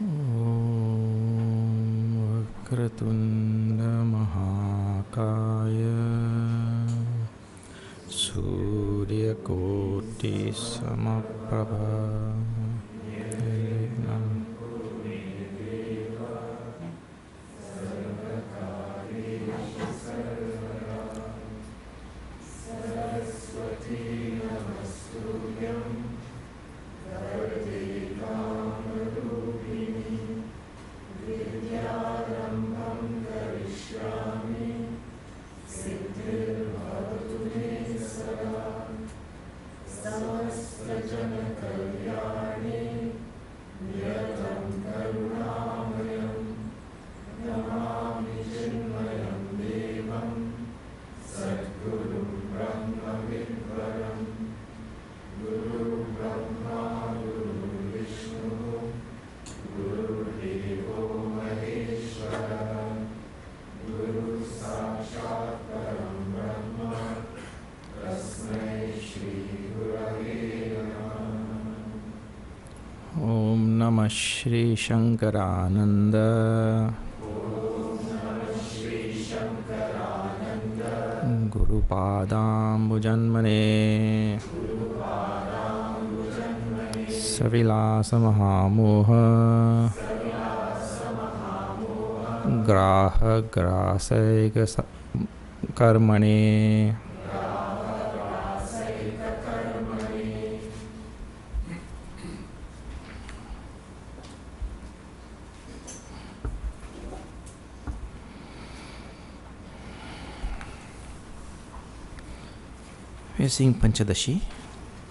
Om Vakratunda Mahakaya Surya Koti Samaprabha Shri Shankaraananda Guru Padambu Janmane Savilasa Mahamoha Graha Grasaiga Karmane We are seeing Pañcadaśī,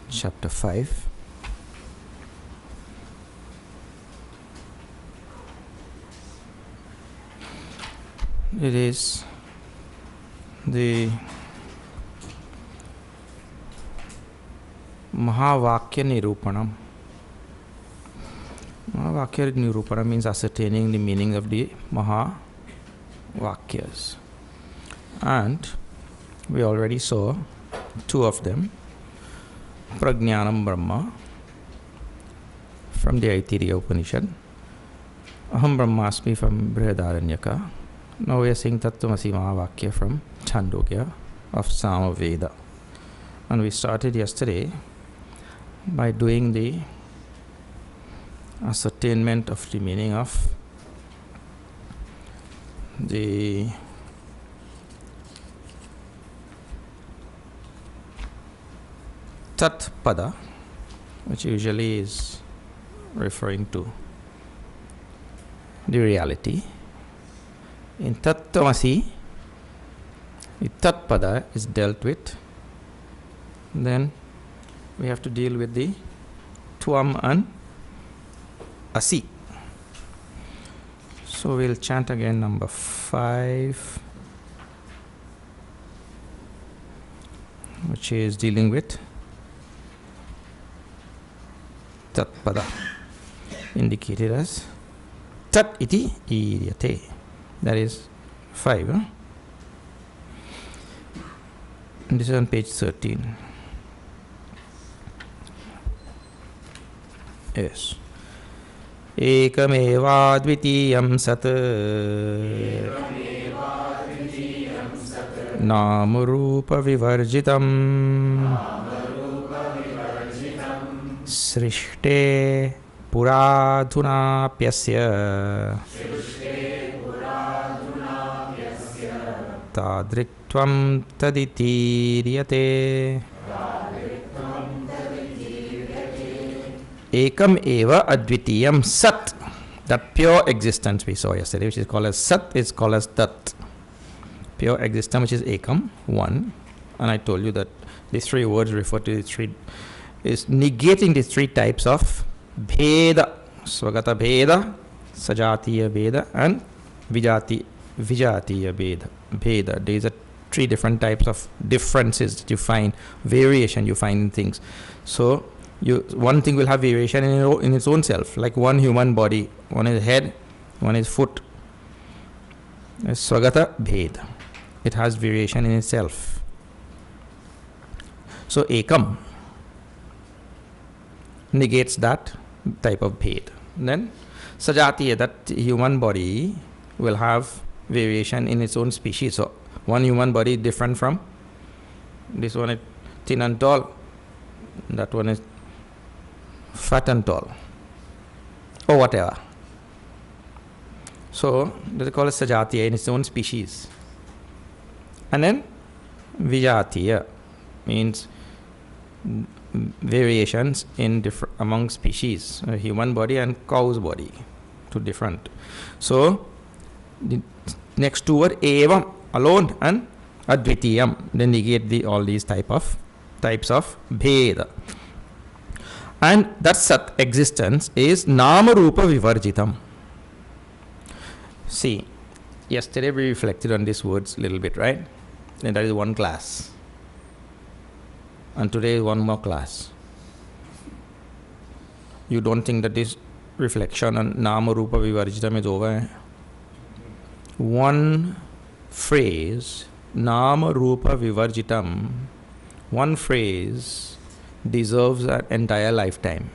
chapter 5. It is the Mahavakya Nirupanam. Mahavakya Nirupanam means ascertaining the meaning of the Mahavakyas. And we already saw two of them, Prajnanam Brahma from the Aitiriya Upanishad, Aham Brahmasmi from Brihadaranyaka. Now we are saying Tattvamasi Mahavakya from Chandogya of Samaveda. And we started yesterday by doing the ascertainment of the meaning of the Tat Pada, which usually is referring to the reality. In Tattvamasi, the Tat Pada is dealt with. Then we have to deal with the Tvam and Asi. So we'll chant again number 5, which is dealing with Tat Pada, indicated as Tat iti iryate. That is 5. And this is on page 13. Yes. Ekameva dvitiyam sat Namarupa vivarjitam Srishte Puradhunapyasya Tadriktvam taditiriyate Ekam eva advitiyam sat. That pure existence we saw yesterday, which is called as sat, is called as tat. Pure existence, which is ekam, one. And I told you that these three words refer to the three, is negating the three types of bheda, swagata bheda, sajatiya bheda, and vijatiya bheda. These are three different types of differences that you find, variation you find in things. So one thing will have variation in its own self, like one human body, one is head, one is foot. Swagata bhed, it has variation in itself. So ekam negates that type of bhed. Then Sajatiya, that human body will have variation in its own species. So one human body different from this one is thin and tall, that one is fat and tall, or whatever. So they call it Sajatiya in its own species. And then Vijatiya means variations in among species, a human body and cow's body, two different. So the next two were evam, alone, and advitiyam. Then negate all these types of bheda. And that sat existence is nama rupa vivarjitam. See, yesterday we reflected on these words a little bit, right? And that is one class. And today is one more class. You don't think that this reflection on nama rupa vivarjitam is over? Eh? One phrase, nama rupa vivarjitam, one phrase deserves an entire lifetime.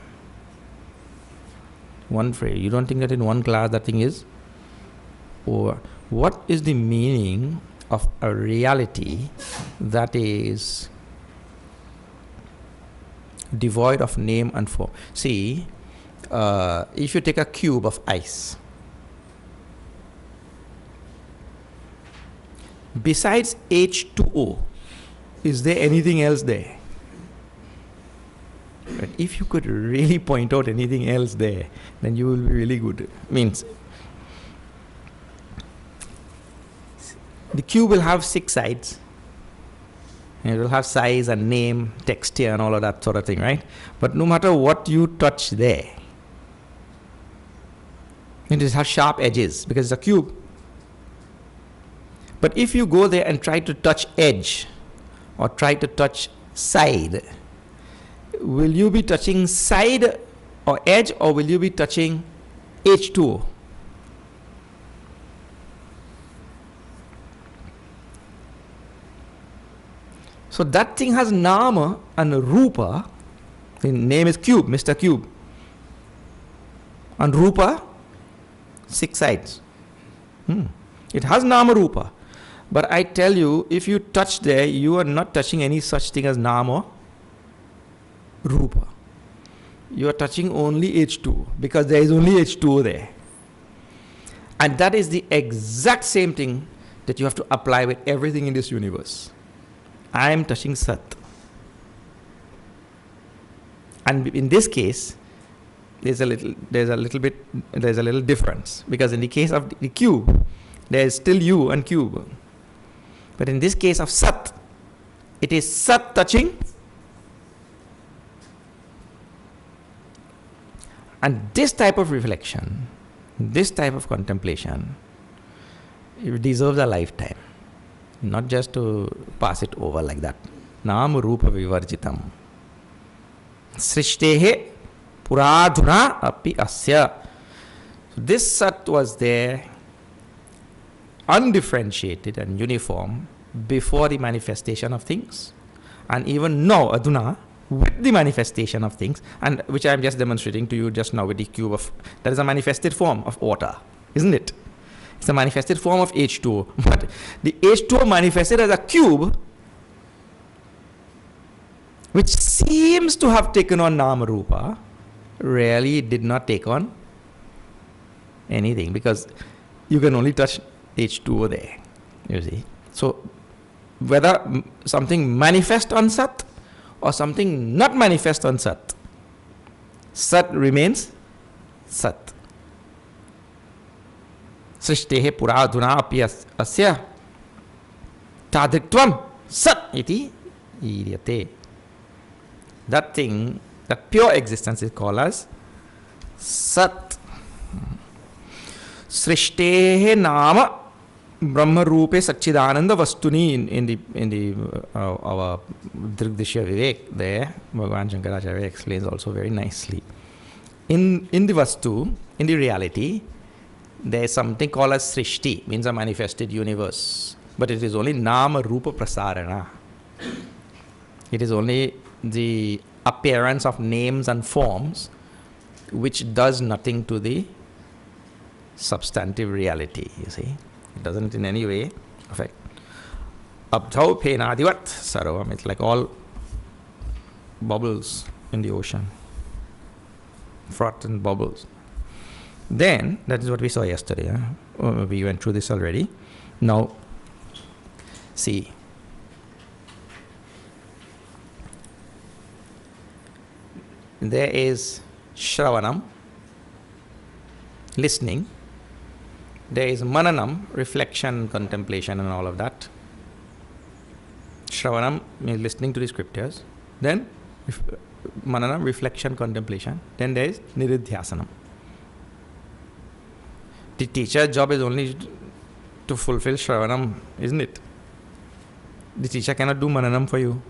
One phrase. You don't think that in one class that thing is over? What is the meaning of a reality that is devoid of name and form? See, if you take a cube of ice, besides H2O, is there anything else there? But if you could really point out anything else there, then you will be really good. Means the cube will have 6 sides. And it will have size and name, texture and all of that sort of thing, right? But no matter what you touch there, it will have sharp edges because it's a cube. But if you go there and try to touch edge or try to touch side, will you be touching side or edge, or will you be touching H2O? So that thing has nama and rupa. The name is cube, Mr. Cube. And rupa, 6 sides. It has nama rupa. But I tell you, if you touch there, you are not touching any such thing as nama rupa. You are touching only H2, because there is only H2O there. And that is the exact same thing that you have to apply with everything in this universe. I am touching Sat. And in this case, there's a little difference, because in the case of the cube, there is still you and cube. But in this case of Sat, it is Sat touching. And this type of reflection, this type of contemplation, it deserves a lifetime. Not just to pass it over like that. Nama rupa vivarjitam. Srishtehe puradhuna api asya. So this Sat was there, undifferentiated and uniform, before the manifestation of things. And even now, adhuna, with the manifestation of things, and which I am just demonstrating to you just now with the cube of, that is a manifested form of water, isn't it? It's a manifested form of H2O. But the H2O manifested as a cube, which seems to have taken on Nama Rupa, really did not take on anything, because you can only touch H2O there, you see. So whether something manifest on Sat or something not manifest on Sat, Sat remains Sat. Srishtehe puradhuna api asya tadriktvam Sat iti idyate. That thing, that pure existence is called as Sat. Srishtehe nama Brahma Rupe Satchidananda Vastuni in the our Drigdishya Vivek there, Bhagavan Shankaracharya explains also very nicely. In the Vastu, in the reality, there is something called as Srishti, means a manifested universe. But it is only Nama Rupa Prasarana. It is only the appearance of names and forms which does nothing to the substantive reality, you see. It doesn't in any way affect. Abdhau penadivat sarvam. It's like all bubbles in the ocean. Froth and bubbles. Then, that is what we saw yesterday. We went through this already. Now, see. There is Shravanam, listening. There is Mananam, reflection, contemplation and all of that. Shravanam means listening to the scriptures. Then Mananam, reflection, contemplation. Then there is Niridhyasanam. The teacher's job is only to fulfill Shravanam, isn't it? The teacher cannot do Mananam for you.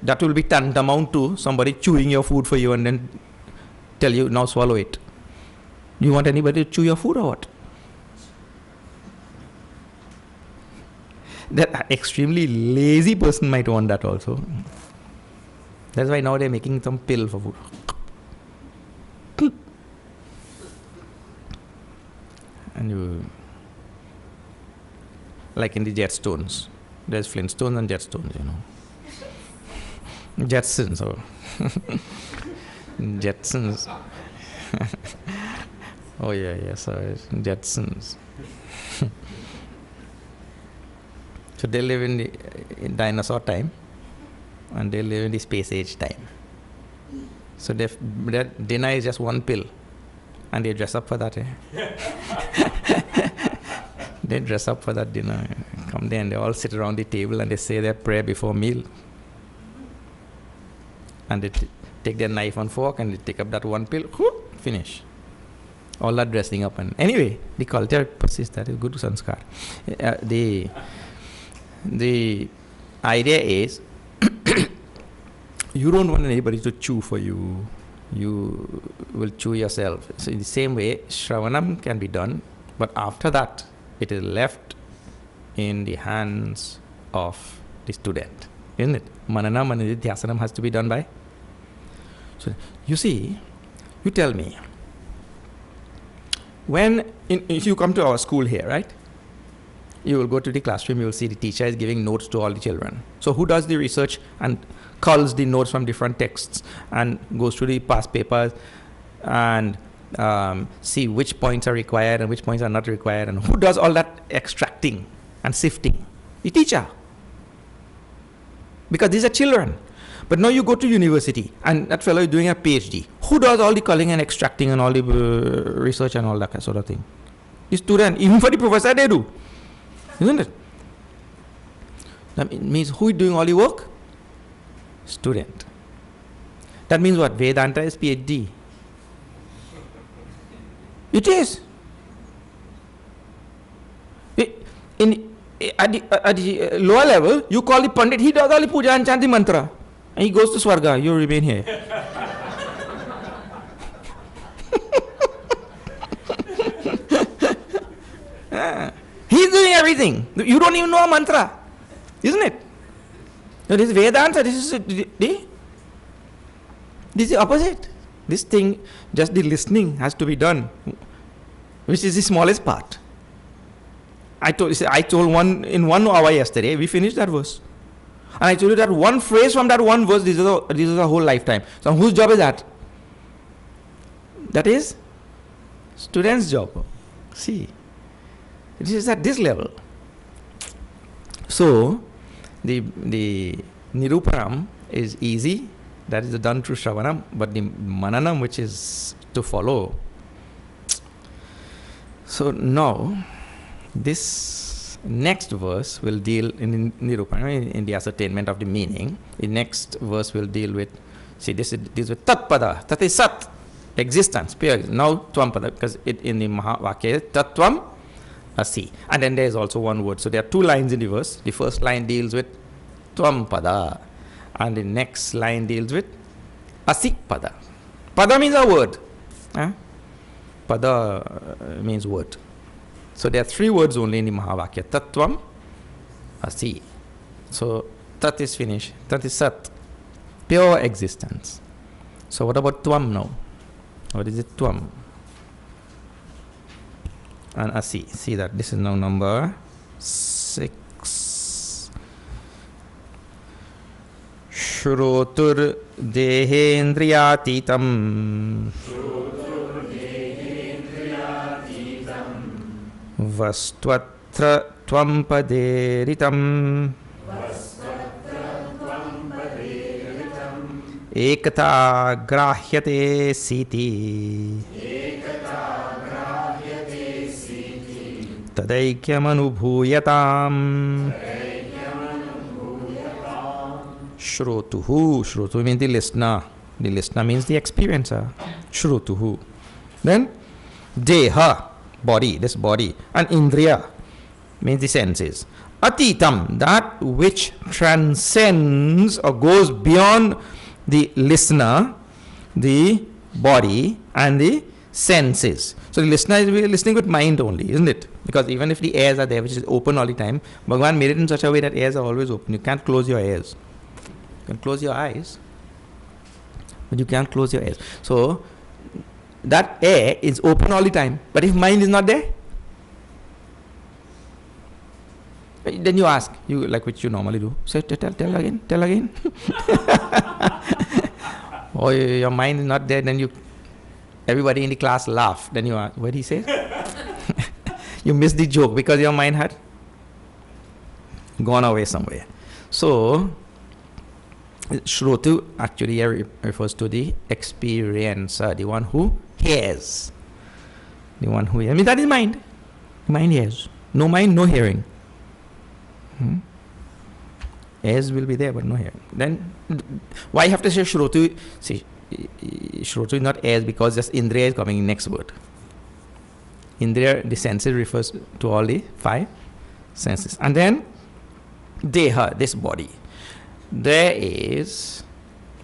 That will be tantamount to somebody chewing your food for you and then tell you, now swallow it. You want anybody to chew your food or what? That extremely lazy person might want that also. That's why now they're making some pill for food. And you, like in the Jetstones, there's Flintstones and Jetstones, you know. Jetsons, or Jetsons. Oh yeah, sorry, Jetsons. So they live in the dinosaur time, and they live in the space age time. So their dinner is just one pill, and they dress up for that. They dress up for that dinner. Come there and they all sit around the table and they say their prayer before meal. And they take their knife and fork and they take up that one pill, finish. All that dressing up. And anyway, the culture persists. That is good sanskar. The idea is you don't want anybody to chew for you. You will chew yourself. So in the same way, Shravanam can be done, but after that, it is left in the hands of the student, isn't it? Mananam and Nididhyasanam has to be done by. So you see, you tell me, if you come to our school here, right? You will go to the classroom, you will see the teacher is giving notes to all the children. So who does the research and culls the notes from different texts and goes through the past papers and see which points are required and which points are not required, and who does all that extracting and sifting? The teacher. Because these are children. But now you go to university and that fellow is doing a PhD. Who does all the culling and extracting and all the research and all that sort of thing? The student. Even for the professor they do. Isn't it? That means who is doing all the work? Student. That means what? Vedanta is PhD. It is. At the lower level, you call the Pandit, he does all the puja and chant the mantra. And he goes to Swarga, you remain here. He's doing everything. You don't even know a mantra. Isn't it? So this is Vedanta, this is the opposite. This thing, just the listening has to be done, which is the smallest part. I told one in 1 hour yesterday, we finished that verse. And I told you that one phrase from that one verse, this is a whole lifetime. So whose job is that? That is student's job. See, it is at this level. So, the Nirupanam is easy. That is done through Shravanam, but the Mananam, which is to follow. So now, this next verse will deal in Nirupanam, in the ascertainment of the meaning. The next verse will deal with, see, this is with Tatpada. Tat is Sat, existence, pure. Now Tvampada, because in the Mahavakya, Tattvam Asi. And then there is also one word. So there are 2 lines in the verse. The first line deals with Tvampada. And the next line deals with Asi Pada. Pada means a word. Pada means word. So there are 3 words only in the Mahavakya. Tattvam, Asi. So Tat is finished. Tat is Sat. Pure existence. So what about Tvam now? What is it Tvam? And Asi. See that this is now number 6. Shrotur dehendriyatitam Vastvatra tvam paderitam Ekata grahyate siti Tadaikyam anubhuyatam Shrotuhu. Shrotu means the listener. The listener means the experiencer. Shrotuhu. Then Deha, body, this body. And Indriya means the senses. Atitam, that which transcends or goes beyond the listener, the body, and the senses. So the listener is listening with mind only, isn't it? Because even if the ears are there, which is open all the time, Bhagavan made it in such a way that ears are always open. You can't close your ears. You can close your eyes, but you can't close your ears. So that air is open all the time. But if mind is not there, then you ask, you like which you normally do. Say, tell again. Or your mind is not there, then everybody in the class laugh. Then you ask, what did he say? You missed the joke because your mind had gone away somewhere. So Shrotu actually refers to the experiencer, the one who hears. The one who hears. I mean, that is mind. Mind hears. No mind, no hearing. Ears will be there, but no hearing. Then, why you have to say Shrotu? See, Shrotu is not ears because just Indriya is coming in next word. Indriya, the senses, refers to all the 5 senses. And then, Deha, this body. There is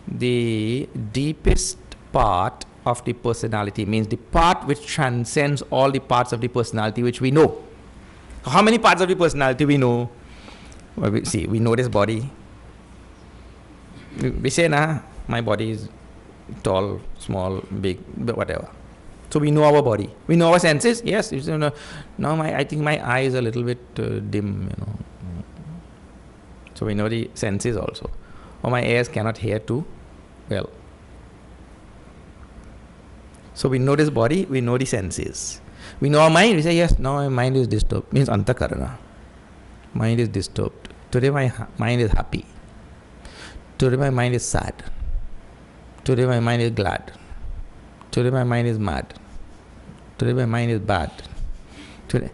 the deepest part of the personality, means the part which transcends all the parts of the personality which we know. How many parts of the personality we know? Well, we know this body. We say, my body is tall, small, big, whatever. So we know our body. We know our senses. Yes. Now I think my eye is a little bit dim, So we know the senses also. Or my ears cannot hear too well. So we know this body, we know the senses. We know our mind, we say, yes, now my mind is disturbed. Means antakarana. Mind is disturbed. Today my mind is happy. Today my mind is sad. Today my mind is glad. Today my mind is mad. Today my mind is bad. Today,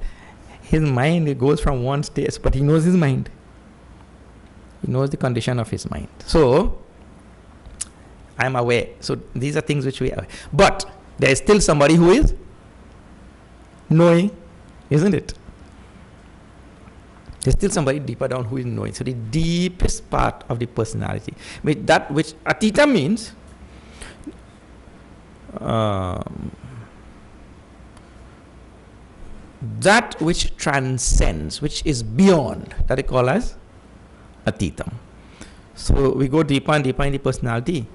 his mind goes from one stage, but he knows his mind. He knows the condition of his mind. So, I am aware. So, these are things which we are aware. But, there is still somebody who is knowing, isn't it? There's still somebody deeper down who is knowing. So, the deepest part of the personality. That which Atita means, that which transcends, which is beyond, that we call as Atitam. So we go deeper and deeper in the personality.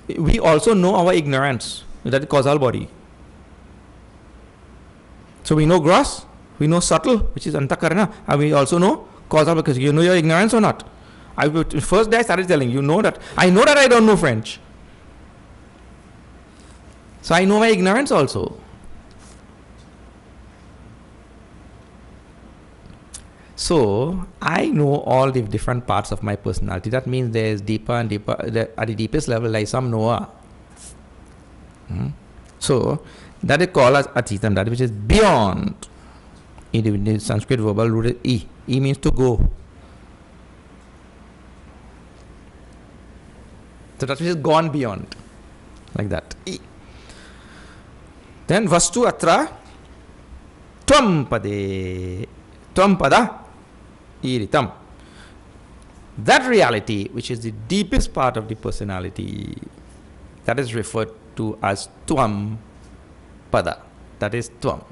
We also know our ignorance, that is causal body. So we know gross, we know subtle, which is antakarana, and we also know causal, because you know your ignorance or not. First day I started telling you, that I don't know French. So I know my ignorance also. So, I know all the different parts of my personality. That means there is deeper and deeper, at the deepest level, like some knower. So, that is called as Atitam, that which is beyond. In the Sanskrit verbal root is E. E means to go. So, that which is gone beyond. Like that. E. Then, Vastu Atra Tvam Pade. Tvam Pada. Iritam. That reality, which is the deepest part of the personality, that is referred to as Tvam Pada. That is Tvam.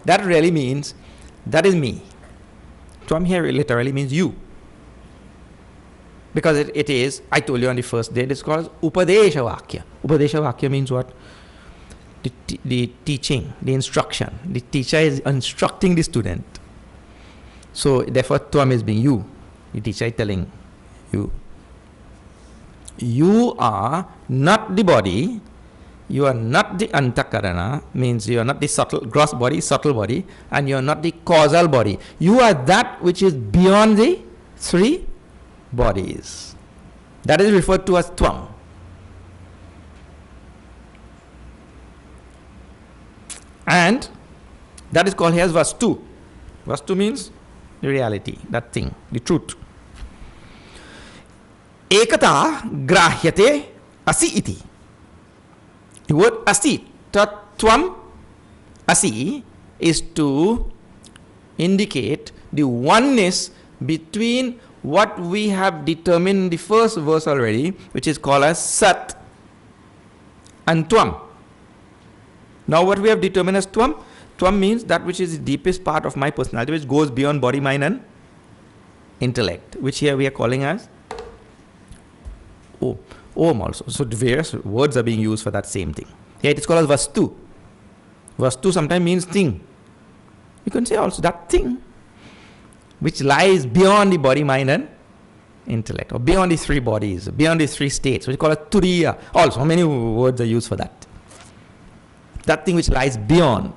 That really means, that is me. Tvam here literally means you. Because it is, I told you on the first day, it's called Upadesha Vakya. Upadesha Vakya means what? The teaching, the instruction. The teacher is instructing the student. So therefore Tvam is being you. The teacher is telling you. You are not the body. You are not the antakarana, means you are not the subtle, gross body, subtle body, and you are not the causal body. You are that which is beyond the three bodies. That is referred to as Tvam. And that is called here as Vastu. Vastu means the reality, that thing, the truth. Ekata grahyate asi iti. The word asi, Tattvam asi, is to indicate the oneness between what we have determined in the first verse already, which is called as Sat and Tvam. Now what we have determined as Tvam, Tvam means that which is the deepest part of my personality, which goes beyond body, mind and intellect, which here we are calling as Om also. So various words are being used for that same thing. Here it is called as Vastu. Vastu sometimes means thing. You can say also that thing which lies beyond the body, mind and intellect, or beyond the three bodies, beyond the three states, which is called as Turiya. Also, many words are used for that. That thing which lies beyond.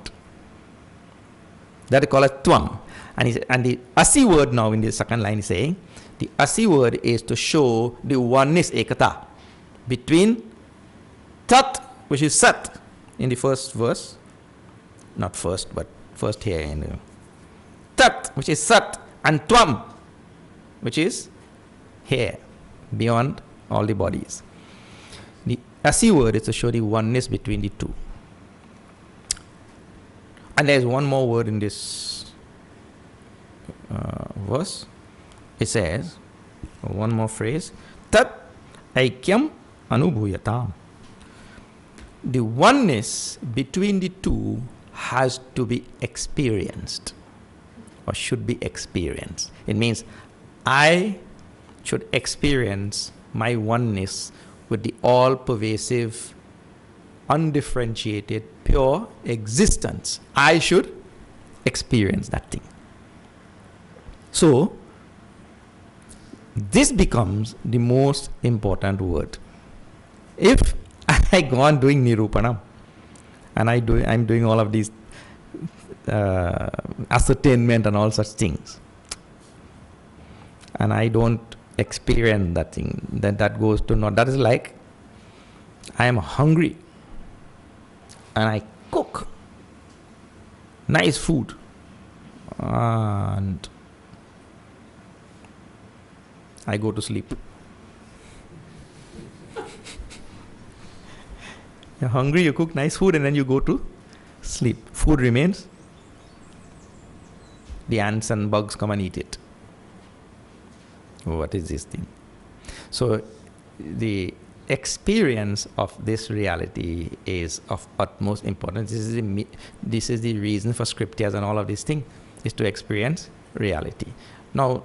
That is called as Tvam. And the Asi word now in the second line is saying, the Asi word is to show the oneness, Ekata, between Tat, which is Sat, in the first verse, not first, but first here in the Tat, which is Sat, and Tvam, which is here, beyond all the bodies. The Asi word is to show the oneness between the two. And there is one more word in this verse. It says, one more phrase, Tat Aikyam Anubhuyatam. The oneness between the two has to be experienced, or should be experienced. It means I should experience my oneness with the all-pervasive, undifferentiated, pure existence. I should experience that thing. So, this becomes the most important word. If I go on doing Nirupanam, and I'm doing all of these ascertainment and all such things, and I don't experience that thing, then that goes to naught. That is like I am hungry and I cook nice food and I go to sleep. You're hungry, you cook nice food, and then you go to sleep. Food remains. The ants and bugs come and eat it. What is this thing? So the experience of this reality is of utmost importance. This is the reason for scriptures and all of these things, is to experience reality. Now,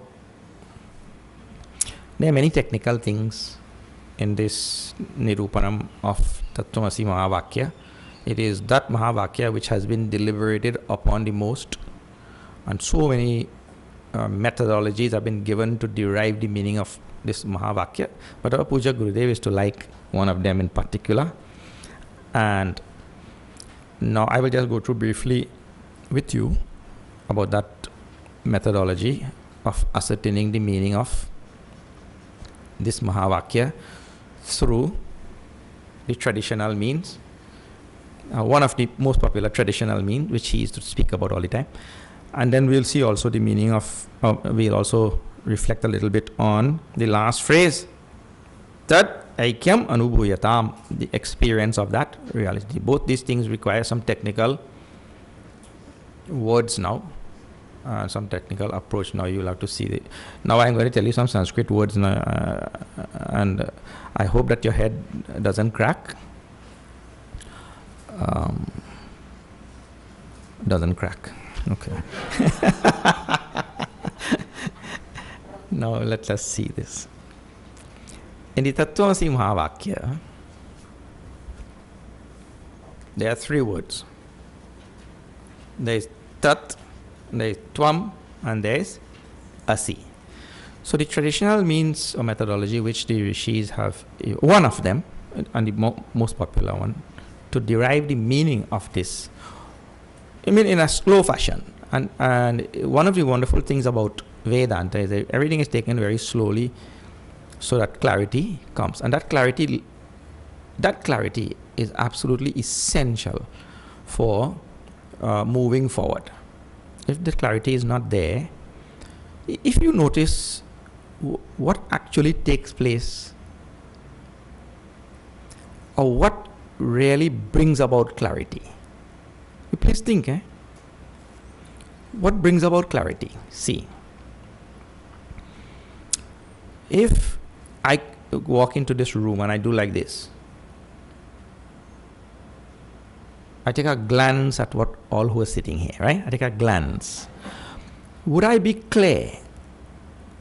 there are many technical things in this Nirupanam of Tattvamasi Mahavakya. It is that Mahavakya which has been deliberated upon the most, and so many methodologies have been given to derive the meaning of this Mahavakya. But our Puja Gurudev is to like one of them in particular. And now I will just go through briefly with you about that methodology of ascertaining the meaning of this Mahavakya through the traditional means. One of the most popular traditional means, which he used to speak about all the time. And then we'll see also the meaning of, we'll also reflect a little bit on the last phrase, Tat Aikyam Anubhuyatam, the experience of that reality. Both these things require some technical words now, some technical approach. Now you'll have to see it. Now I'm going to tell you some Sanskrit words now, and I hope that your head doesn't crack. Doesn't crack. Okay. Now let us see this. In the Tattvamasi Mahavakya, there are 3 words. There is Tat, there is Tvam, and there is Asi. So the traditional means or methodology which the rishis have, one of them, and the most popular one, to derive the meaning of this, I mean in a slow fashion. And one of the wonderful things about Vedanta is that everything is taken very slowly so that clarity comes. And that clarity is absolutely essential for moving forward. If the clarity is not there, if you notice what actually takes place or what really brings about clarity, you please think, what brings about clarity? See, if I walk into this room and I do like this, I take a glance at what all who are sitting here, right? I take a glance. Would I be clear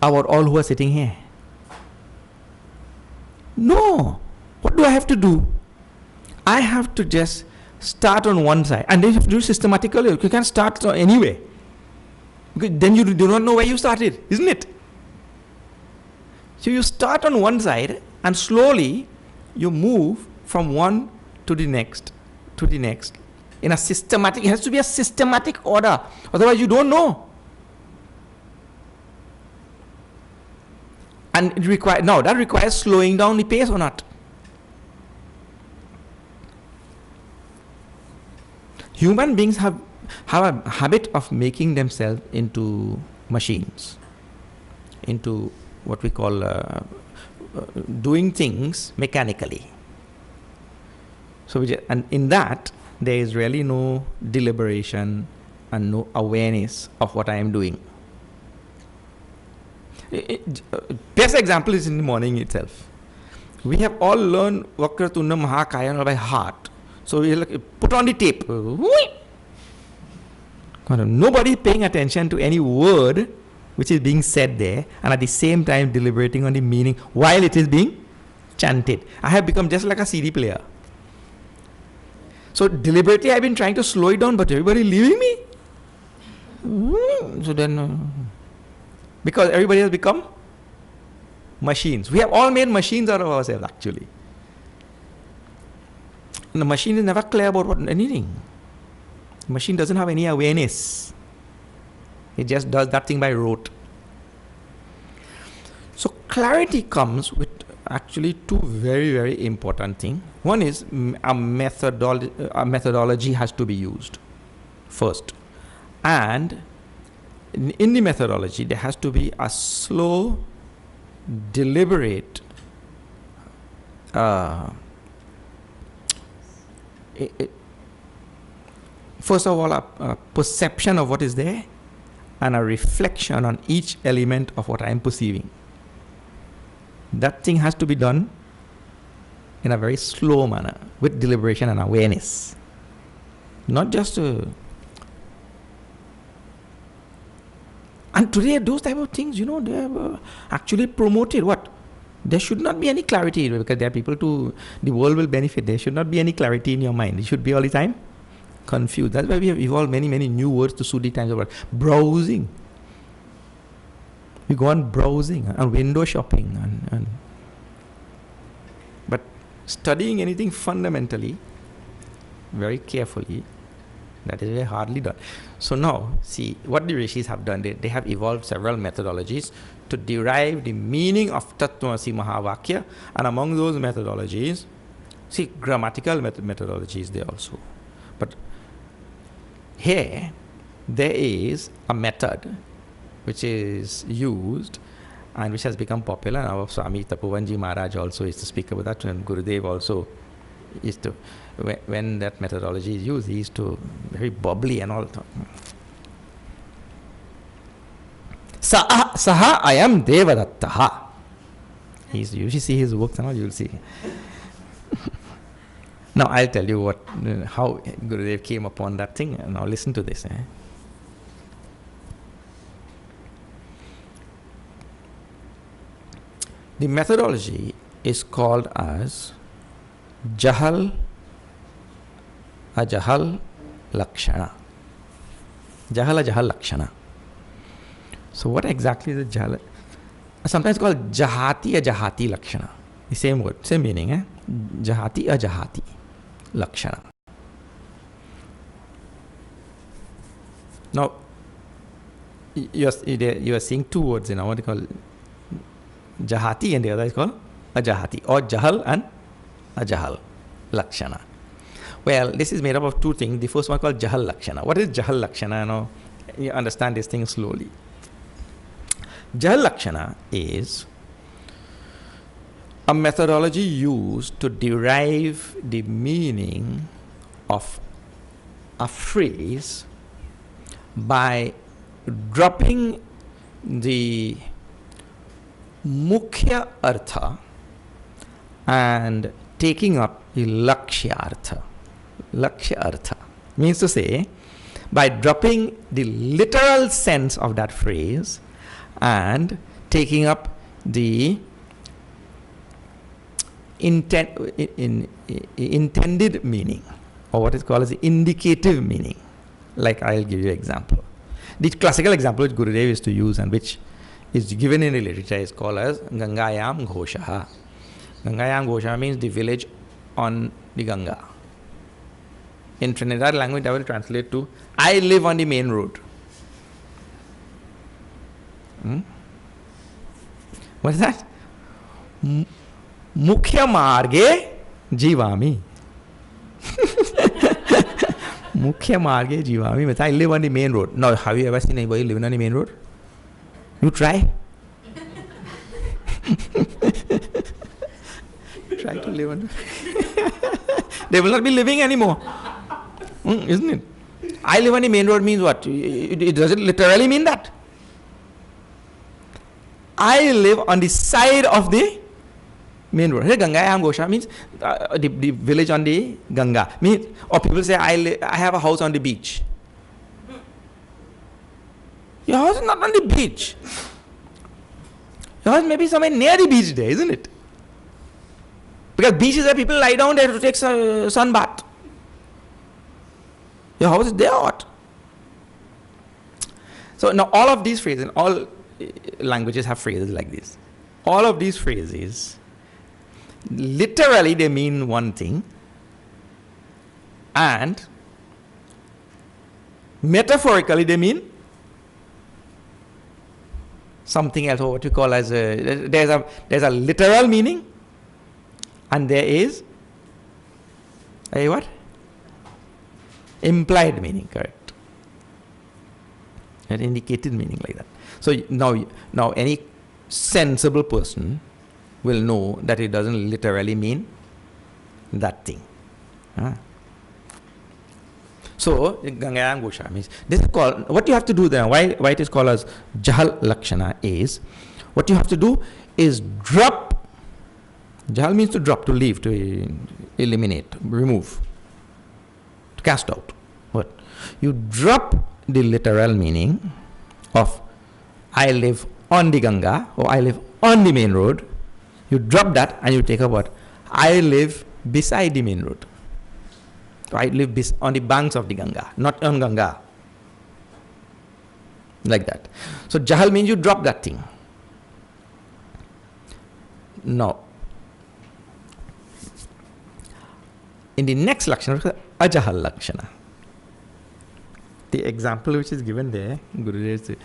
about all who are sitting here? No. What do I have to do? I have to just start on one side, and then you have to do it systematically. You can't start anyway, because then you do not know where you started, isn't it? So you start on one side and slowly you move from one to the next, in a systematic, it has to be a systematic order, otherwise you don't know. And it that requires slowing down the pace or not. Human beings have a habit of making themselves into machines, into what we call doing things mechanically. So and in that there is really no deliberation and no awareness of what I am doing. Best example is in the morning itself. We have all learned Vakratunda Mahakaya by heart. So we put on the tape. Nobody paying attention to any word which is being said there, and at the same time deliberating on the meaning while it is being chanted. I have become just like a CD player. So deliberately I've been trying to slow it down, but everybody leaving me. So then, because everybody has become machines. We have all made machines out of ourselves actually. And the machine is never clear about anything. The machine doesn't have any awareness. It just does that thing by rote. So clarity comes with actually 2 very, very important things. One is a methodology has to be used first. And in the methodology, there has to be a slow, deliberate first of all, a perception of what is there and a reflection on each element of what I am perceiving. That thing has to be done in a very slow manner with deliberation and awareness. Not just and today those type of things, they have actually promoted what? There should not be any clarity, because there are people the world will benefit. There should not be any clarity in your mind. It should be all the time confused. That's why we have evolved many, many new words to suit the times of browsing. We go on browsing and window shopping but studying anything fundamentally, very carefully, that is very hardly done. So now, see what the rishis have done. They have evolved several methodologies to derive the meaning of Tattvamasi Mahavakya, and among those methodologies, see, grammatical methodologies there also. But here, there is a method which is used and which has become popular. Now Swāmī Tapovanji Maharaj also used to speak about that, and Gurudev also used to, when that methodology is used, he used to very bubbly and all. Saha ayam devadattaha. You should see his works and all, you will see. Now I'll tell you how Gurudev came upon that thing. Now listen to this. The methodology is called as Jahal Ajahal Lakshana. Jahal Ajahal Lakshana. So what exactly is a Jahal? Sometimes called Jahati Ajahati Lakshana. The same word, same meaning, eh? Jahati Ajahati Lakshana. Now, you are seeing two words in what they call Jahati, and the other is called Ajahati, or Jahal and Ajahal Lakshana. Well, this is made up of two things. The first one called Jahal Lakshana. What is Jahal Lakshana? Now, you understand this thing slowly. Jahal Lakshana is a methodology used to derive the meaning of a phrase by dropping the mukhya artha and taking up the lakshya artha. Lakshya artha means to say, by dropping the literal sense of that phrase and taking up the intended meaning, or what is called as the indicative meaning. Like, I'll give you an example. The classical example which Gurudev used to use and which is given in the literature is called as Gangayam Ghoshaha. Gangayam Ghoshaha means the village on the Ganga. In Trinidad language, I will translate to I live on the main road. What is that? Mukhya marge jivami. Mukhya marge jivami means I live on the main road. Now, have you ever seen anybody living on the main road? You try. Try to live on the they will not be living anymore. Isn't it? I live on the main road means what? It doesn't literally mean that. I live on the side of the main road. Here, Gangayam Ghosha means the village on the Ganga. Means, or people say, I have a house on the beach. Your house is not on the beach. Your house may be somewhere near the beach there, isn't it? Because beach is where people lie down there to take a sun bath. Your house is there or what? So now all of these phrases, all languages have phrases like this. All of these phrases, literally they mean one thing, and metaphorically they mean something else, or what you call as there's a literal meaning, and there is a what? Implied meaning, correct? An indicated meaning like that. So now any sensible person will know that it doesn't literally mean that thing. So Gangayam Ghosha means this is called, what you have to do there, why it is called as Jahal Lakshana is, what you have to do is drop. Jahal means to drop, to leave, to eliminate, remove, to cast out. What? You drop the literal meaning of I live on the Ganga or I live on the main road. You drop that and you take up what? I live beside the main road. So I live on the banks of the Ganga, not on Ganga. Like that. So Jahal means you drop that thing. Now, in the next Lakshana, Ajahal Lakshana. The example which is given there, Gurudev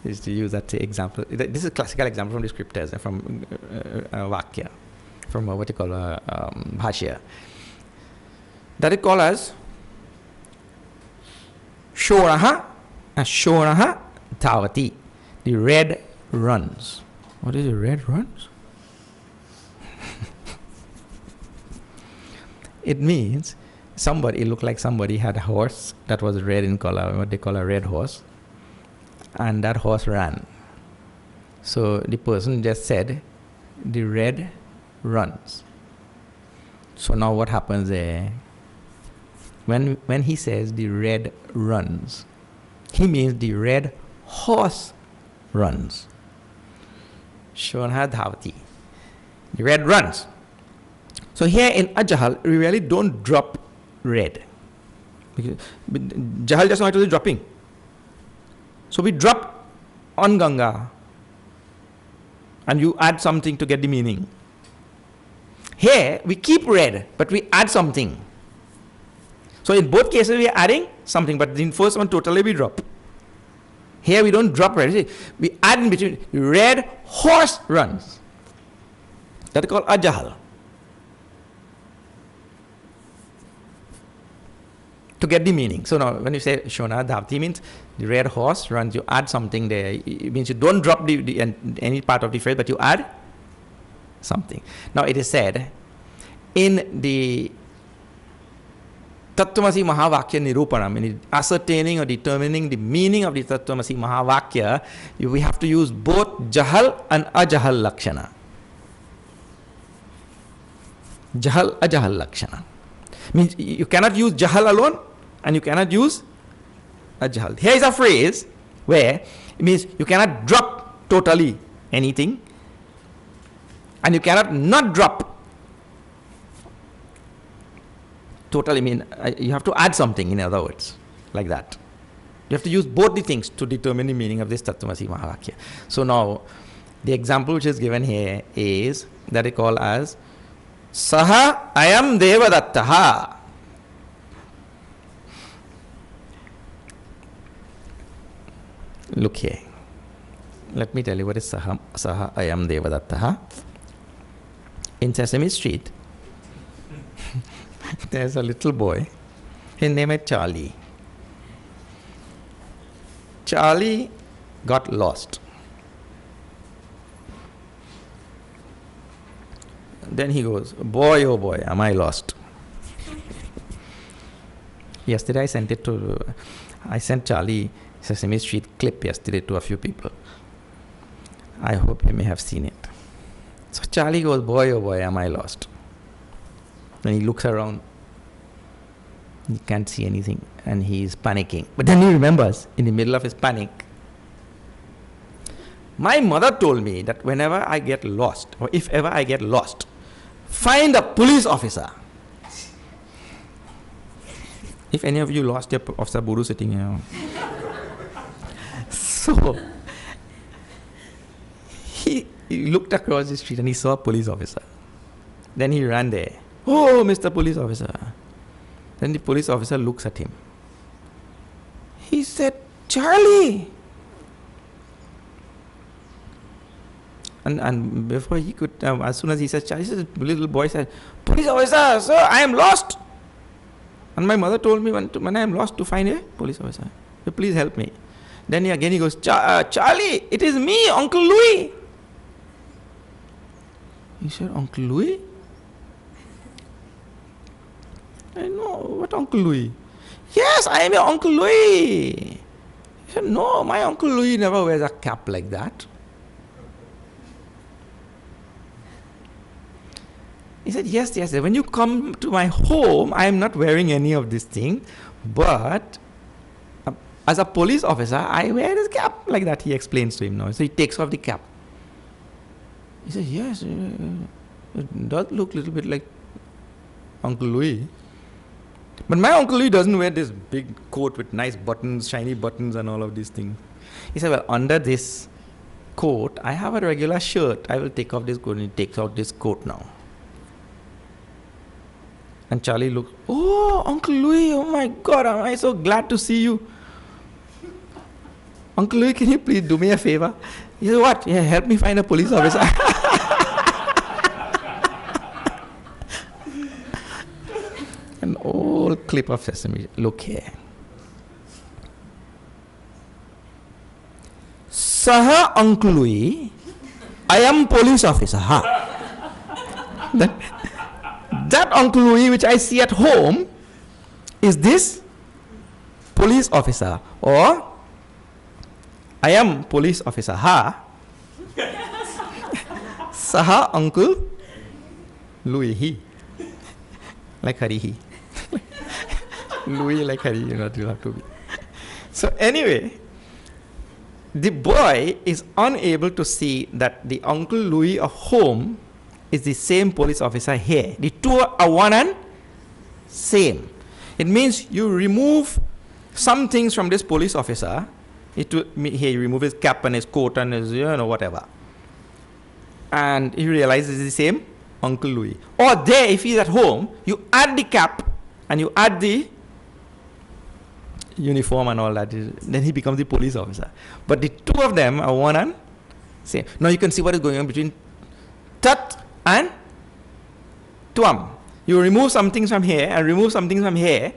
is to use that example. This is a classical example from the scriptures, from Vakya, from what you call Bhashya. That is called as Shoraha and Shoraha Tavati. The red runs. What is the red runs? It means somebody, it looked like somebody had a horse that was red in color, what they call a red horse, and that horse ran. So the person just said, the red runs. So now what happens there? When he says the red runs, he means the red horse runs. Shonha Dhavati. The red runs. So here in Ajahal, we really don't drop red. Jahal just now it was dropping. So we drop on Ganga and you add something to get the meaning. Here we keep red, but we add something. So in both cases we are adding something, but in first one totally we drop. Here we don't drop red. We add in between. Red horse runs. That is called Ajahal. To get the meaning. So now when you say Shona Dhavti means the red horse runs, you add something there. It means you don't drop any part of the phrase, but you add something. Now it is said in the Tattvamasi Mahavakya Nirupanam, in ascertaining or determining the meaning of the Tattvamasi Mahavakya, we have to use both Jahal and Ajahal Lakshana. Jahal, Ajahal Lakshana. Means you cannot use Jahal alone and you cannot use Ajahal. Here is a phrase where it means you cannot drop totally anything and you cannot not drop totally. You have to add something, in other words, like that. You have to use both the things to determine the meaning of this Tattvamasi Mahavakya. So now the example which is given here is that is called as Saha ayam devadattaha. Look here. Let me tell you what is Saha ayam devadattaha. In Sesame Street, there's a little boy. His name is Charlie. Charlie got lost. Then he goes, boy, oh boy, am I lost. Yesterday I sent Charlie Sesame Street clip yesterday to a few people. I hope you may have seen it. So Charlie goes, boy, oh boy, am I lost. Then he looks around. He can't see anything and he's panicking. But then he remembers, in the middle of his panic, my mother told me that whenever I get lost, or if ever I get lost, find a police officer. If any of you lost your officer Buru sitting here. So he looked across the street and he saw a police officer. Then he ran there. Oh, Mr. Police Officer. Then the police officer looks at him. He said, Charlie. And before he could, as soon as he said Charlie, the little boy said, police officer, sir, I am lost. And my mother told me when I am lost to find a police officer. So please help me. Then he goes, Charlie, it is me, Uncle Louis. He said, Uncle Louis? I know, what Uncle Louis? Yes, I am your Uncle Louis. He said, no, my Uncle Louis never wears a cap like that. He said, yes, when you come to my home, I am not wearing any of these things, but as a police officer, I wear this cap like that, he explains to him now. So he takes off the cap. He said, yes, it does look a little bit like Uncle Louis. But my Uncle Louis doesn't wear this big coat with nice buttons, shiny buttons and all of these things. He said, well, under this coat, I have a regular shirt. I will take off this coat. And he takes out this coat now. And Charlie looks, oh, Uncle Louis, oh my God, am I so glad to see you. Uncle Louis, can you please do me a favor? He said, what? Yeah, help me find a police officer. An old clip of Sesame. Look here. Saha Uncle Louis, I am police officer. Ha. That Uncle Louis which I see at home is this police officer, or I am police officer. Ha. Saha Uncle Louis. He. Like Hari. He. Louis like Hari. You know, you have to be. So anyway, the boy is unable to see that the Uncle Louis of home is the same police officer here. The two are one and same. It means you remove some things from this police officer. Here you remove his cap and his coat and his, whatever. And you realize it's the same Uncle Louis. Or there, if he's at home, you add the cap and you add the uniform and all that. Then he becomes the police officer. But the two of them are one and same. Now you can see what is going on between Tat and Twam. You remove some things from here and remove some things from here.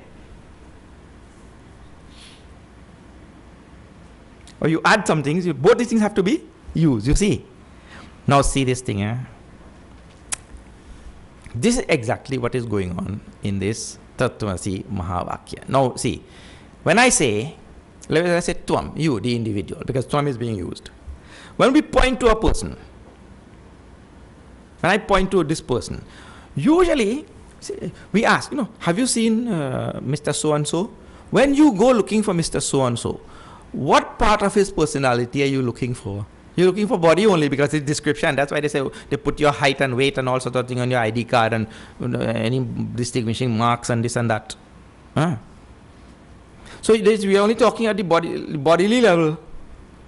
Or you add some things. Both these things have to be used. You see. Now see this thing. This is exactly what is going on in this Tattvamasi Mahavakya. Now see, when I say, let's say Tvam, you, the individual, because Tvam is being used. When we point to a person, when I point to this person, usually we ask, have you seen Mr. So-and-so? When you go looking for Mr. So-and-so, what part of his personality are you looking for? You're looking for body only because it's description. That's why they say they put your height and weight and all sorts of things on your ID card and any distinguishing marks and this and that. So we are only talking at the bodily level,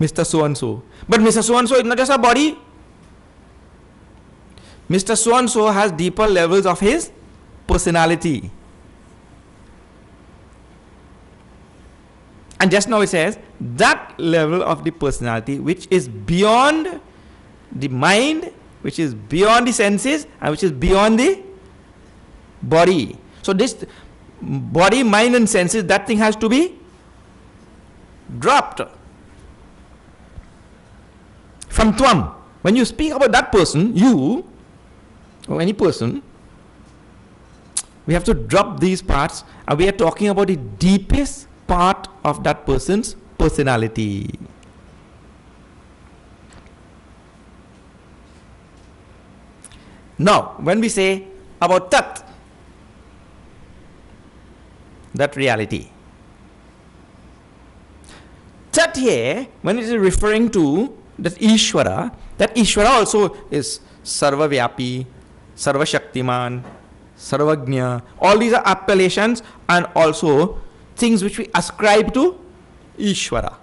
Mr. So-and-so. But Mr. So-and-so is not just a body. Mr. So-and-so has deeper levels of his personality. And just now it says that level of the personality which is beyond the mind, which is beyond the senses, and which is beyond the body. So this body, mind and senses, that thing has to be dropped. From Tvam, when you speak about that person, you, or any person, we have to drop these parts, and we are talking about the deepest part of that person's personality. Now, when we say about Tat, that reality, Tat here, when it is referring to that Ishvara also is Sarva-Vyapi, Sarva-Shaktiman, Sarvagnya. All these are appellations and also things which we ascribe to Ishvara.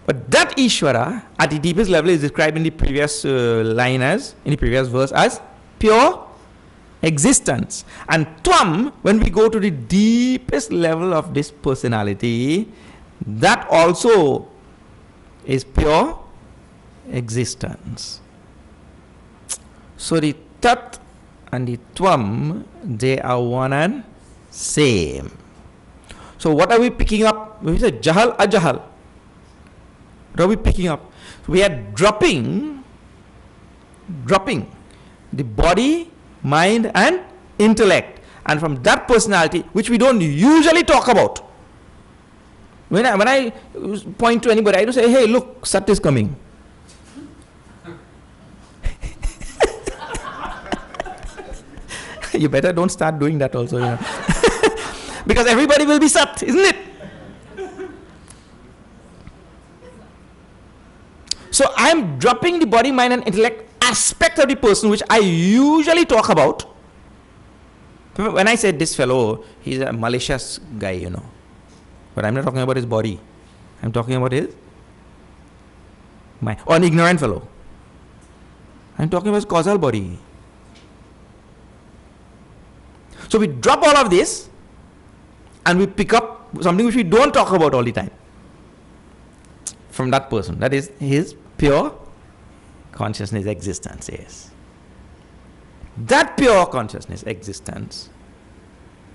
But that Ishvara at the deepest level is described in the previous verse as pure existence. And Tvam, when we go to the deepest level of this personality, that also is pure existence. So the Tat and the Tvam, they are one and same. So what are we picking up? When we say Jahal, Ajahal, what are we picking up? We are dropping the body, mind and intellect. And from that personality, which we don't usually talk about. When I point to anybody, I don't say, hey, look, Sat is coming. You better don't start doing that also. Because everybody will be Sat, isn't it? So I'm dropping the body, mind and intellect aspect of the person which I usually talk about. When I said this fellow, he's a malicious guy, But I'm not talking about his body. I'm talking about his mind. Or an ignorant fellow. I'm talking about his causal body. So we drop all of this and we pick up something which we don't talk about all the time from that person. That is his pure consciousness existence. Yes. That pure consciousness existence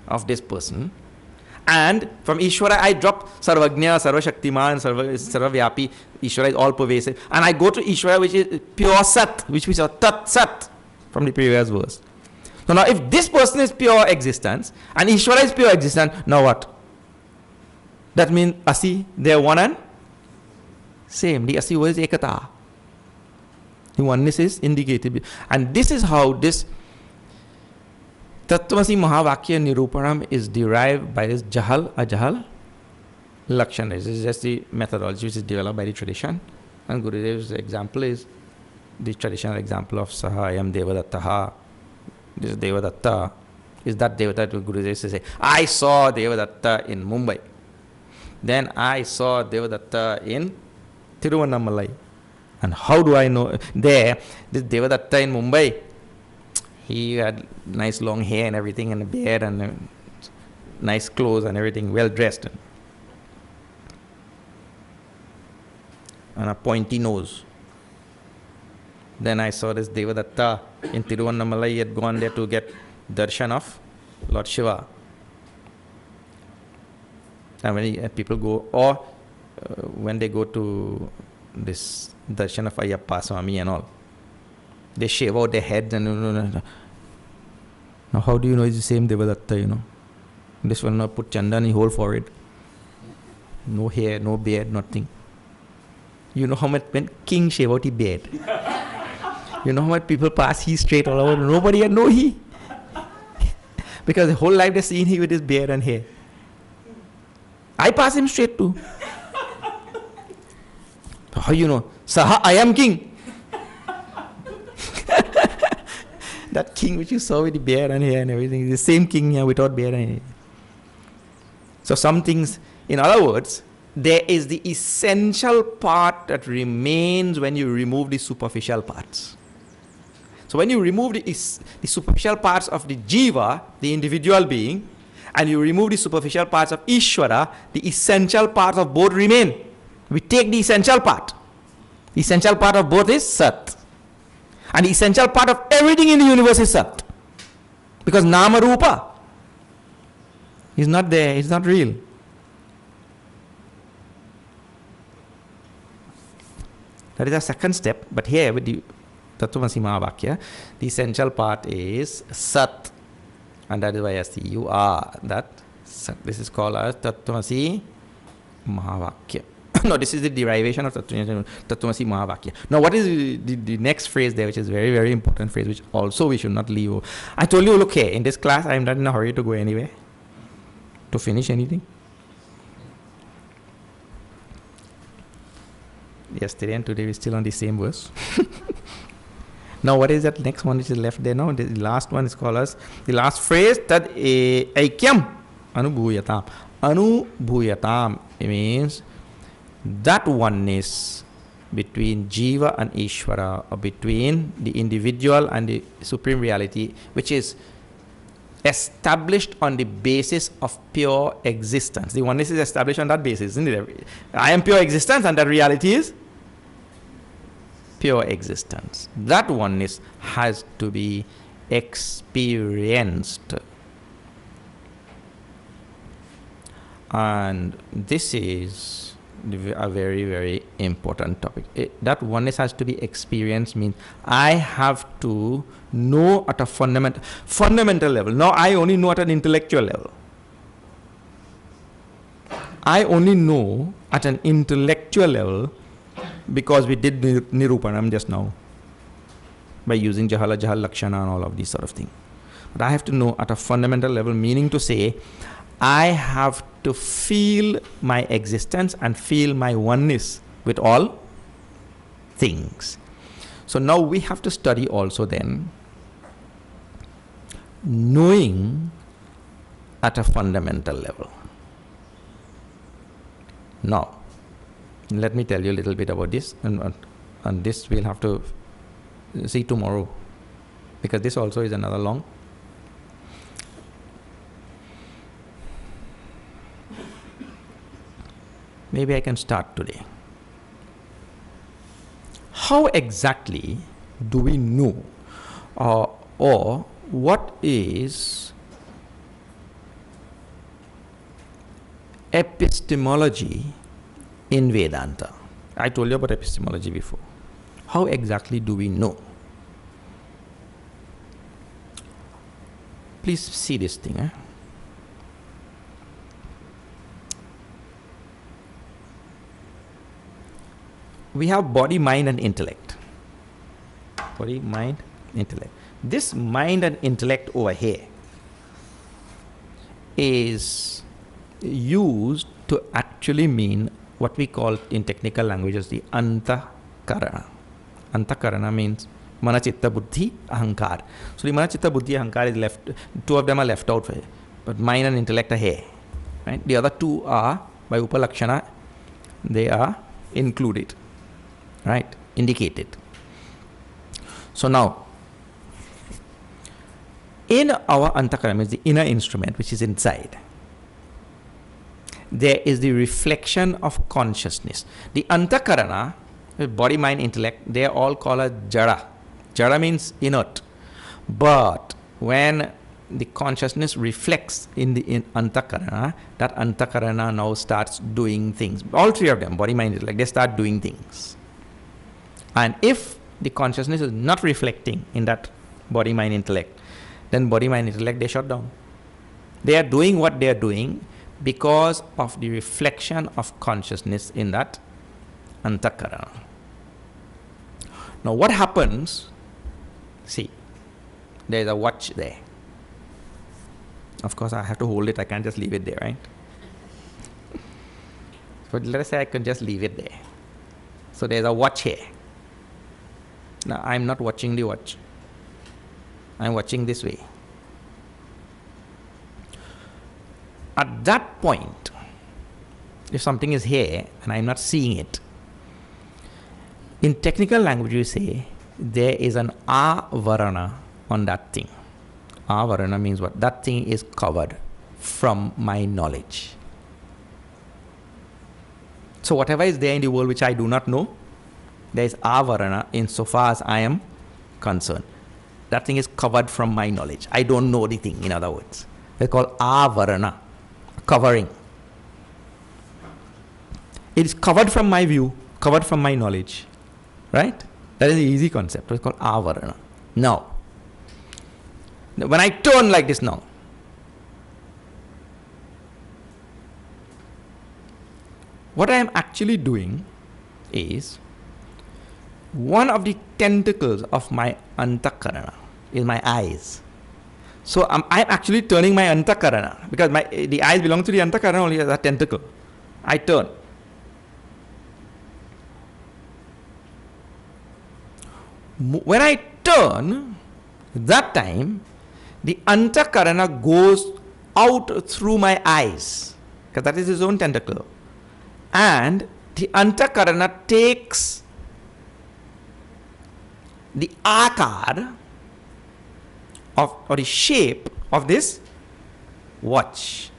of this person, and from Ishvara I drop Sarvagnya, Sarvashaktiman, Sarvavyapi. Ishvara is all pervasive, and I go to Ishvara which is pure Sat, which we saw Tat Sat from the previous verse. So now if this person is pure existence and Ishvara is pure existence, now what? That means Asi, they are one and same. The Asi was Ekata. The oneness is indicated. And this is how this Tattvamasi Mahavakya Nirupanam is derived by this Jahal, Ajahal, Lakshana. This is just the methodology which is developed by the tradition. And Gurudev's example is the traditional example of Saha Ayam Devadattaha. This Devadatta is that Devadatta Guru used to say, I saw Devadatta in Mumbai. Then I saw Devadatta in Tiruvannamalai. And how do I know? There, this Devadatta in Mumbai, he had nice long hair and everything, and a beard, and nice clothes and everything, well dressed. And a pointy nose. Then I saw this Devadatta in Tiruvannamalai. He had gone there to get darshan of Lord Shiva. And when people go, or when they go to this darshan of Ayyappa Swami and all, they shave out their heads and now how do you know it's the same Devadatta, This will not put chanda in his whole forehead. No hair, no beard, nothing. You know how much when king shave out his beard? You know how much people pass he straight all over? Nobody had know he. Because the whole life they seen he with his beard and hair. I pass him straight too. So how you know? Saha, I am king. That king which you saw with the beard and hair and everything is the same king here without beard and hair. So some things, in other words, there is the essential part that remains when you remove the superficial parts. So when you remove the superficial parts of the jiva, the individual being, and you remove the superficial parts of Ishvara, the essential parts of both remain. We take the essential part. The essential part of both is Sat. And the essential part of everything in the universe is Sat. Because Nama Rupa is not there, it's not real. That is the second step. But here with the Tattvamasi Mahavakya, the essential part is Sat. And that is why I see you are that Sat. This is called as Tattvamasi Mahavakya. No, this is the derivation of Tattvamasi Mahavakya. Now, what is the next phrase there, which is very, very important phrase, which also we should not leave. I told you, look here, in this class, I am not in a hurry to go anywhere, to finish anything. Yesterday and today, we're still on the same verse. Now, what is that next one which is left there now? The last one is called as, the last phrase, Tad Aikyam Anubhuyatam. Anubhuyatam, it means that oneness between Jiva and Ishvara, or between the individual and the Supreme Reality, which is established on the basis of pure existence. The oneness is established on that basis, isn't it? I am pure existence, and that reality is pure existence. That oneness has to be experienced. And this is a very, very important topic. That oneness has to be experienced means I have to know at a fundamental level. Now I only know at an intellectual level. I only know at an intellectual level because we did Nirupanam just now by using Jahala, Jahal, Lakshana and all of these sort of things. But I have to know at a fundamental level, meaning to say I have to feel my existence and feel my oneness with all things. So now we have to study also then knowing at a fundamental level. Now, let me tell you a little bit about this, and this we'll have to see tomorrow, because this also is another long. Maybe I can start today. How exactly do we know, or what is epistemology in Vedanta? I told you about epistemology before. How exactly do we know? Please see this thing. We have body, mind and intellect. Body, mind, intellect. This mind and intellect over here is used to actually mean what we call in technical languages the antakarana. Antakarana means mana, chitta, buddhi, ahankar. So the mana, chitta, buddhi, ahankar is left, two of them are left out here, but mind and intellect are here. Right? The other two are, by upalakshana, they are included, right? Indicated. So now, in our antakarana, means the inner instrument which is inside, there is the reflection of consciousness. The antakarana, body, mind, intellect, they are all called as jada. Jada means inert. But when the consciousness reflects in the antakarana, that antakarana now starts doing things. All three of them, body, mind, intellect, they start doing things. And if the consciousness is not reflecting in that body, mind, intellect, then body, mind, intellect, they shut down. They are doing what they are doing because of the reflection of consciousness in that antakarana. Now what happens, see, there is a watch there. Of course I have to hold it, I can't just leave it there, right? But let us say I can just leave it there. So there is a watch here. Now I am not watching the watch, I am watching this way. At that point, if something is here and I am not seeing it, in technical language you say there is an avarana on that thing. Avarana means what? That thing is covered from my knowledge. So whatever is there in the world which I do not know, there is avarana insofar as I am concerned. That thing is covered from my knowledge. I don't know the thing, in other words. They call avarana, covering. It is covered from my view, covered from my knowledge. Right? That is the easy concept. It's called avarana. Now, when I turn like this now, what I am actually doing is, one of the tentacles of my antakarana is my eyes. So I'm actually turning my antakarana, because the eyes belong to the antakarana only as a tentacle. I turn. When I turn, that time, the antakarana goes out through my eyes, because that is his own tentacle. And the antakarana takes the akar of, or the shape of this watch.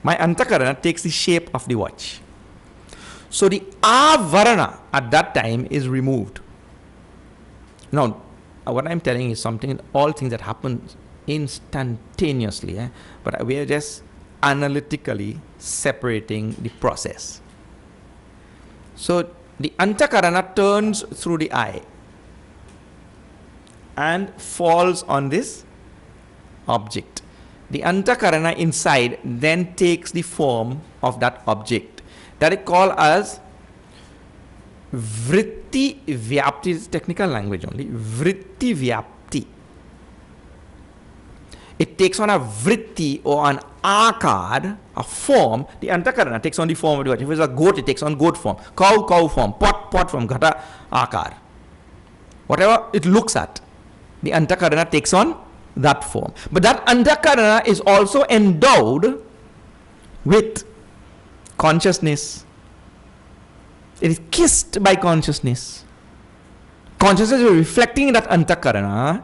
My antakarana takes the shape of the watch. So the avarana at that time is removed. Now, what I'm telling is something, all things that happen instantaneously, but we are just analytically separating the process. So the antakarana turns through the eye and falls on this object. The antakarana inside then takes the form of that object. That is called as vritti vyapti. Is technical language only. Vritti vyapti. It takes on a vritti or an akar, a form. The antakarana takes on the form of the watch. If it's a goat, it takes on goat form. Cow, cow form. Pot form. Ghata, akar. Whatever it looks at, the antakarana takes on that form. But that antakarana is also endowed with consciousness. It is kissed by consciousness. Consciousness is reflecting in that antakarana.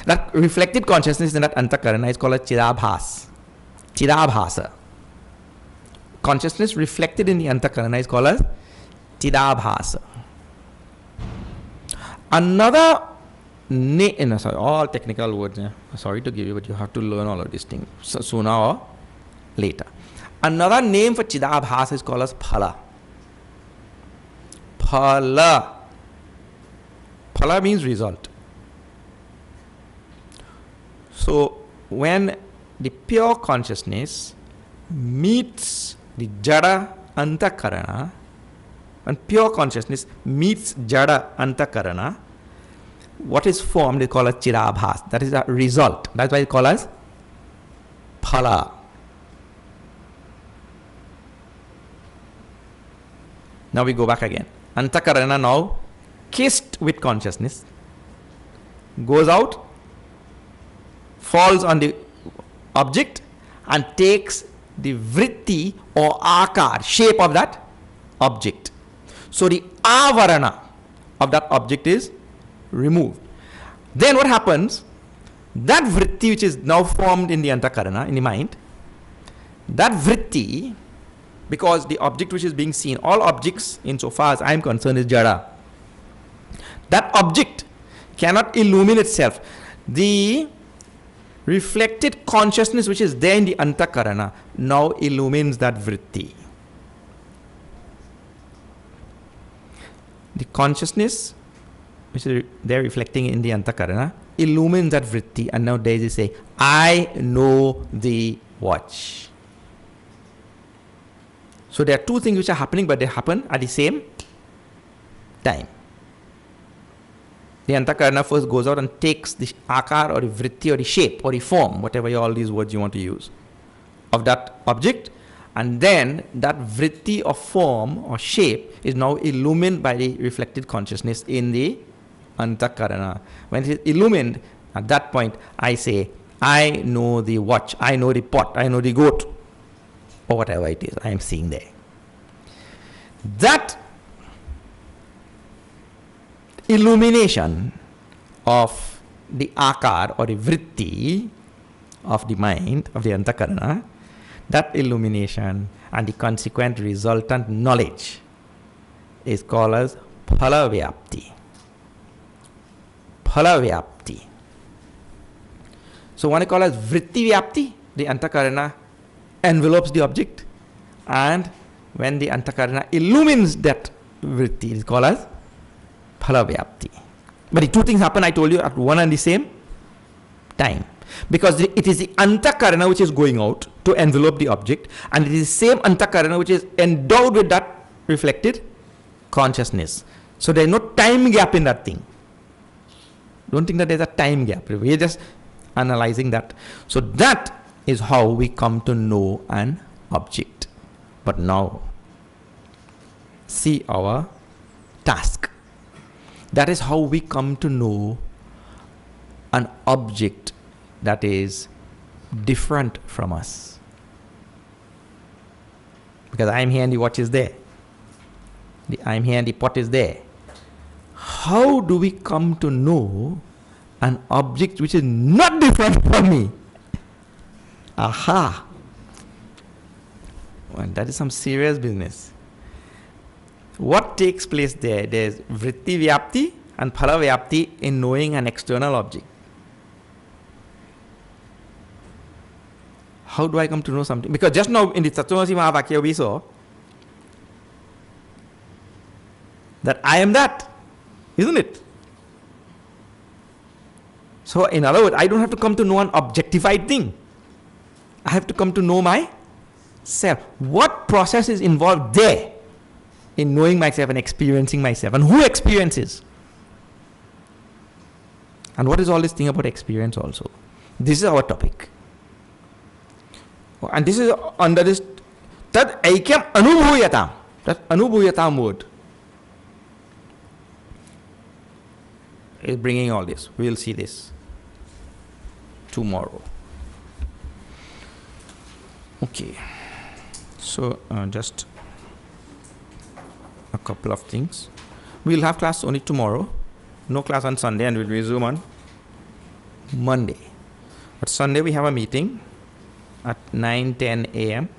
That reflected consciousness in that antakarana is called a chidabhas. Chidabhasa. Consciousness reflected in the antakarana is called as chidabhasa. Another name, sorry, all technical words. Sorry to give you, but you have to learn all of these things sooner or later. Another name for chidabhasa is called as phala. Phala. Phala means result. So when the pure consciousness meets the jada antakarana, when pure consciousness meets jada antakarana, what is formed is called as chidabhas. That is a result. That's why it's called as phala. Now we go back again. Antakarana now kissed with consciousness, goes out, falls on the object and takes the vritti or akar, shape of that object. So the avarana of that object is removed. Then what happens? That vritti which is now formed in the antakarana, in the mind, that vritti, because the object which is being seen, all objects insofar as I am concerned is jada. That object cannot illumine itself. The reflected consciousness which is there in the antakarana now illumines that vritti. The consciousness which is there reflecting in the antakarana illumines that vritti, and now there they say, I know the watch. So there are two things which are happening, but they happen at the same time. The antakarana first goes out and takes the akar or the vritti or the shape or the form, whatever all these words you want to use, of that object, and then that vritti or form or shape is now illumined by the reflected consciousness in the antakarana. When it is illumined, at that point I say, I know the watch, I know the pot, I know the goat, or whatever it is I am seeing there. That illumination of the akar or the vritti of the mind, of the antakarana, that illumination and the consequent resultant knowledge is called as phalavyapti. Phalavyapti. So one is called as vritti vyapti. The antakarana envelopes the object, and when the antakarana illumines that vritti, it is called as phalavyapti. But the two things happen, I told you, at one and the same time. Because it is the antakarana which is going out to envelope the object, and it is the same antakarana which is endowed with that reflected consciousness. So there is no time gap in that thing. Don't think that there is a time gap. We are just analyzing that. So that is how we come to know an object. But now, see our task. That is how we come to know an object that is different from us. Because I am here and the watch is there. I am here and the pot is there. How do we come to know an object which is not different from me? Aha! Well, that is some serious business. What takes place there? There is vritti vyapti and phala vyapti in knowing an external object. How do I come to know something? Because just now in the Tatvamasi Mahavakya we saw that I am that, isn't it? So in other words, I don't have to come to know an objectified thing. I have to come to know myself. What process is involved there in knowing myself and experiencing myself? And who experiences? And what is all this thing about experience also? This is our topic. And this is under this tad aikyam anubhuyatam. That anubhuyatam word is bringing all this. We will see this tomorrow. Okay. So just a couple of things. We will have class only tomorrow. No class on Sunday, and we'll resume on Monday. But Sunday we have a meeting at 9:10 a.m.